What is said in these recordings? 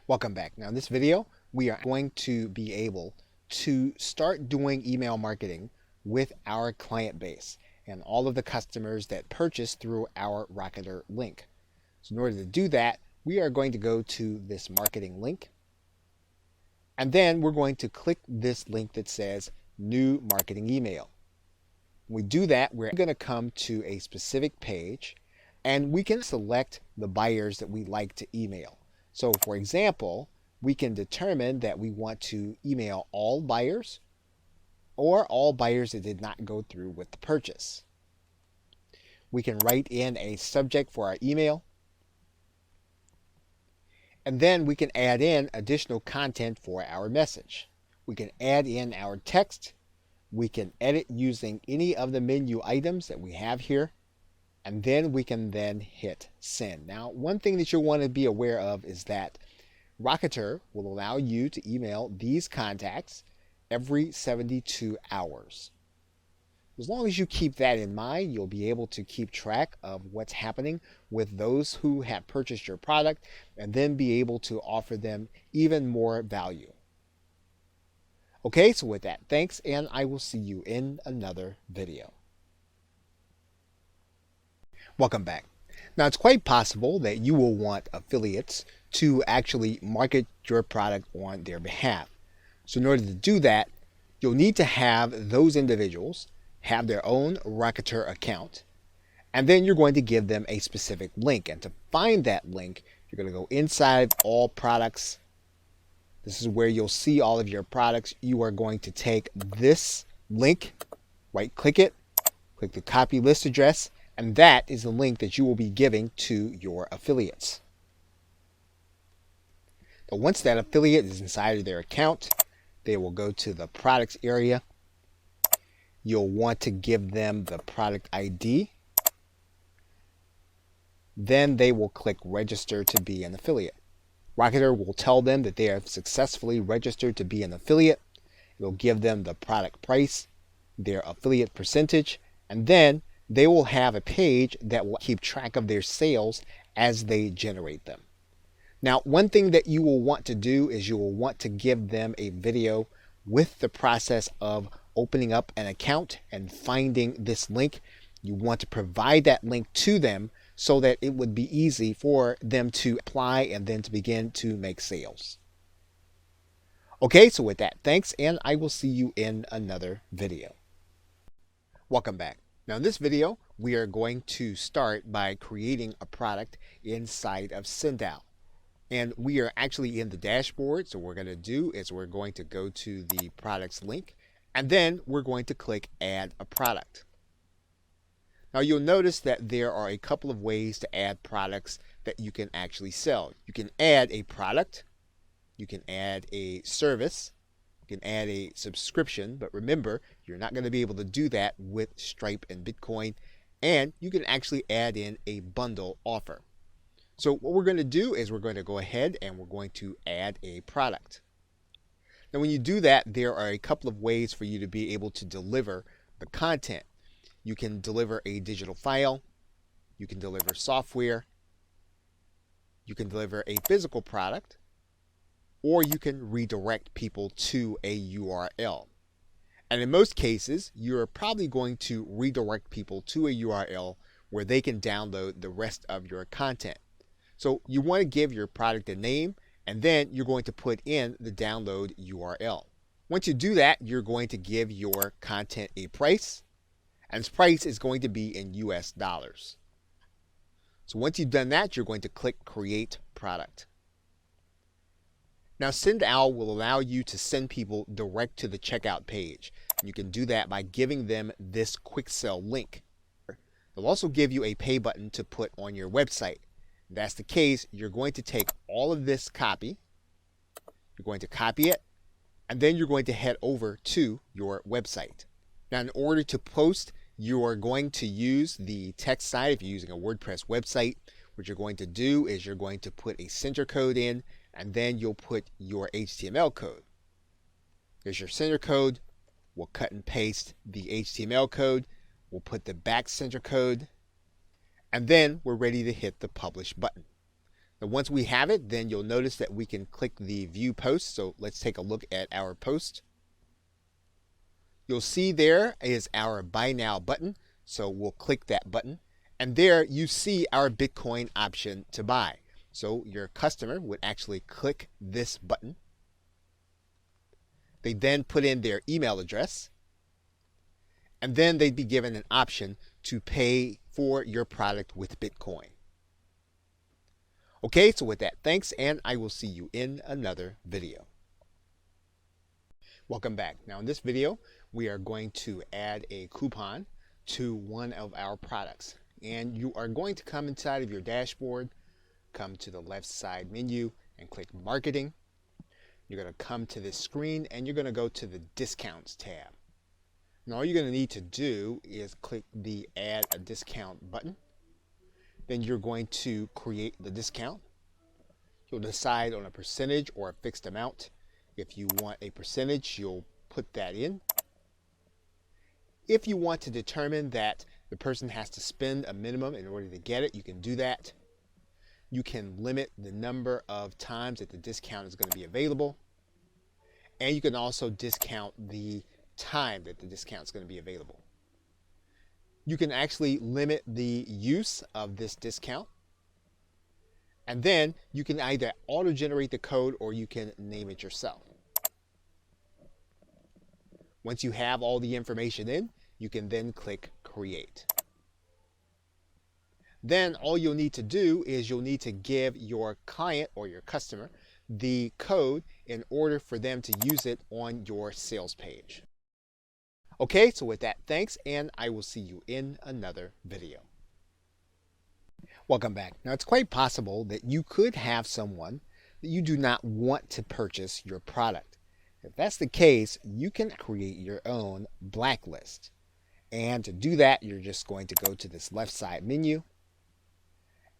Welcome back. Now in this video, we are going to be able to start doing email marketing with our client base and all of the customers that purchase through our Rocketer link. So in order to do that, we are going to go to this marketing link, and then we're going to click this link that says new marketing email. When we do that, we're going to come to a specific page and we can select the buyers that we like to email. So for example, we can determine that we want to email all buyers or all buyers that did not go through with the purchase. We can write in a subject for our email, and then we can add in additional content for our message. We can add in our text. We can edit using any of the menu items that we have here, and then we can hit send. Now, one thing that you'll want to be aware of is that Rocketer will allow you to email these contacts every 72 hours. As long as you keep that in mind, you'll be able to keep track of what's happening with those who have purchased your product and then be able to offer them even more value. Okay, so with that, thanks, and I will see you in another video. Welcome back. Now, it's quite possible that you will want affiliates to actually market your product on their behalf. So in order to do that, you'll need to have those individuals have their own Rocketer account, and then you're going to give them a specific link. And to find that link, you're going to go inside all products. This is where you'll see all of your products. You are going to take this link, right click it, click the copy list address, and that is the link that you will be giving to your affiliates. Now, once that affiliate is inside of their account, they will go to the products area. You'll want to give them the product ID. Then they will click register to be an affiliate. Rocketer will tell them that they have successfully registered to be an affiliate. It'll give them the product price, their affiliate percentage, and then they will have a page that will keep track of their sales as they generate them. Now, one thing that you will want to do is you will want to give them a video with the process of opening up an account and finding this link. You want to provide that link to them so that it would be easy for them to apply and then to begin to make sales. Okay, so with that, thanks, and I will see you in another video. Welcome back. Now in this video, we are going to start by creating a product inside of Sendout. And we are actually in the dashboard. So what we're going to do is we're going to go to the products link, and then we're going to click add a product. Now you'll notice that there are a couple of ways to add products that you can actually sell. You can add a product, you can add a service, you can add a subscription, but remember, you're not going to be able to do that with Stripe and Bitcoin, and you can actually add in a bundle offer. So what we're going to do is we're going to go ahead and we're going to add a product. Now when you do that, there are a couple of ways for you to be able to deliver the content. You can deliver a digital file, you can deliver software, you can deliver a physical product, or you can redirect people to a URL. And in most cases, you're probably going to redirect people to a URL where they can download the rest of your content. So you want to give your product a name, and then you're going to put in the download URL. Once you do that, you're going to give your content a price, and its price is going to be in US dollars. So once you've done that, you're going to click Create Product. Now Sendout will allow you to send people direct to the checkout page. You can do that by giving them this quick sell link. They'll also give you a pay button to put on your website. If that's the case, you're going to take all of this copy, you're going to copy it, and then you're going to head over to your website. Now in order to post, you are going to use the text side. If you're using a WordPress website, what you're going to do is you're going to put a center code in, and then you'll put your HTML code. There's your center code. We'll cut and paste the HTML code. We'll put the back center code, and then we're ready to hit the publish button. Now, once we have it, then you'll notice that we can click the view post. So let's take a look at our post. You'll see there is our buy now button. So we'll click that button. And there you see our Bitcoin option to buy. So your customer would actually click this button. They then put in their email address. And then they'd be given an option to pay for your product with Bitcoin. Okay, so with that, thanks, and I will see you in another video. Welcome back. Now in this video, we are going to add a coupon to one of our products. And you are going to come inside of your dashboard, come to the left side menu and click Marketing. You're going to come to this screen and you're going to go to the Discounts tab. Now all you're going to need to do is click the Add a Discount button. Then you're going to create the discount. You'll decide on a percentage or a fixed amount. If you want a percentage, you'll put that in. If you want to determine that the person has to spend a minimum in order to get it, you can do that. You can limit the number of times that the discount is going to be available. And you can also discount the time that the discount is going to be available. You can actually limit the use of this discount. And then you can either auto-generate the code or you can name it yourself. Once you have all the information in, you can then click Create. Then all you'll need to do is you'll need to give your client or your customer the code in order for them to use it on your sales page. Okay, so with that, thanks, and I will see you in another video. Welcome back. Now, it's quite possible that you could have someone that you do not want to purchase your product. If that's the case, you can create your own blacklist. And to do that, you're just going to go to this left side menu.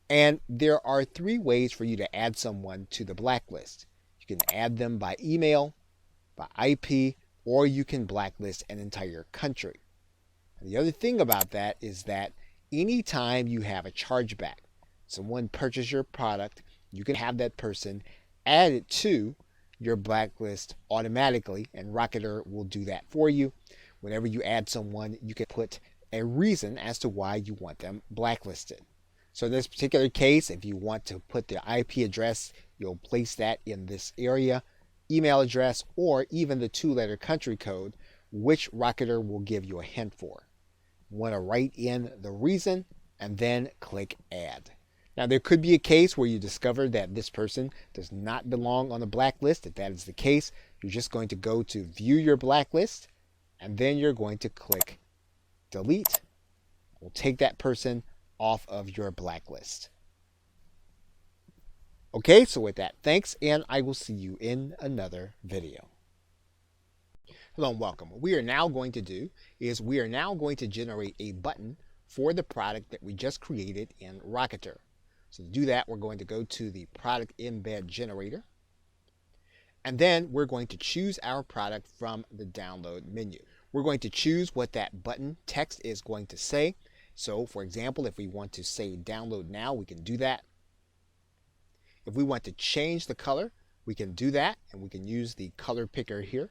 And there are 3 ways for you to add someone to the blacklist. You can add them by email, by IP, or you can blacklist an entire country. And the other thing about that is that anytime you have a chargeback, someone purchased your product, you can have that person add it to your blacklist automatically, and Rocketer will do that for you. Whenever you add someone, you can put a reason as to why you want them blacklisted. So in this particular case, if you want to put the IP address, you'll place that in this area, email address, or even the 2-letter country code, which Rocketer will give you a hint for. You want to write in the reason and then click Add. Now, there could be a case where you discover that this person does not belong on the blacklist. If that is the case, you're just going to go to View Your Blacklist, and then you're going to click Delete. We'll take that person off of your blacklist. Okay, so with that, thanks, and I will see you in another video. Hello and welcome. What we are now going to do is we are now going to generate a button for the product that we just created in Rocketer. So to do that, we're going to go to the product embed generator. And then we're going to choose our product from the download menu. We're going to choose what that button text is going to say. So for example, if we want to say download now, we can do that. If we want to change the color, we can do that, and we can use the color picker here.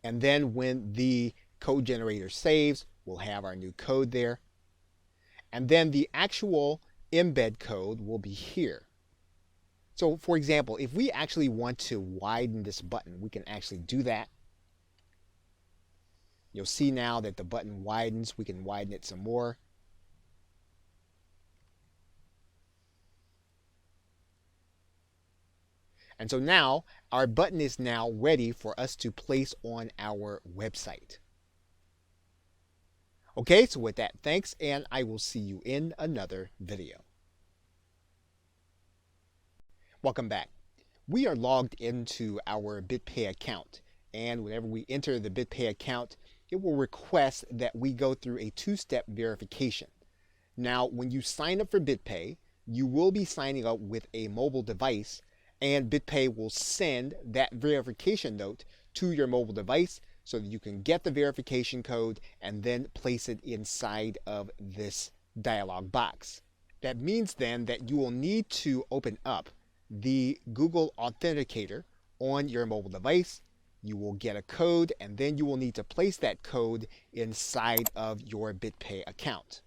And then when the code generator saves, we'll have our new code there. And then the actual embed code will be here. So for example, if we actually want to widen this button, we can actually do that. You'll see now that the button widens. We can widen it some more. And so now our button is now ready for us to place on our website. Okay, so with that, thanks, and I will see you in another video. Welcome back. We are logged into our BitPay account, and whenever we enter the BitPay account, it will request that we go through a 2-step verification. Now, when you sign up for BitPay, you will be signing up with a mobile device, and BitPay will send that verification note to your mobile device so that you can get the verification code and then place it inside of this dialog box. That means then that you will need to open up the Google Authenticator on your mobile device. You will get a code, and then you will need to place that code inside of your BitPay account.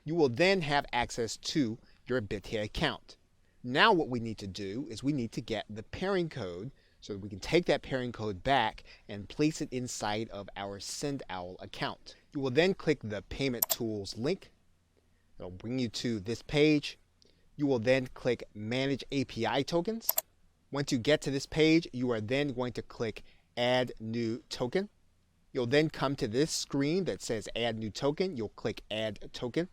You will then have access to your BitPay account. Now what we need to do is we need to get the pairing code so that we can take that pairing code back and place it inside of our SendOwl account. You will then click the Payment Tools link. It'll bring you to this page. You will then click Manage API Tokens. Once you get to this page, you are then going to click Add New Token. You'll then come to this screen that says Add New Token. You'll click Add Token.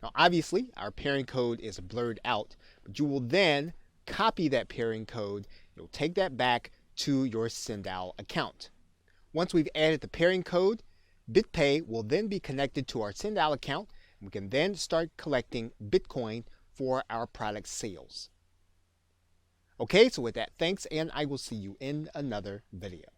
Now, obviously, our pairing code is blurred out, but you will then copy that pairing code. You'll take that back to your SendOwl account. Once we've added the pairing code, BitPay will then be connected to our SendOwl account, and we can then start collecting Bitcoin for our product sales. Okay, so with that, thanks, and I will see you in another video.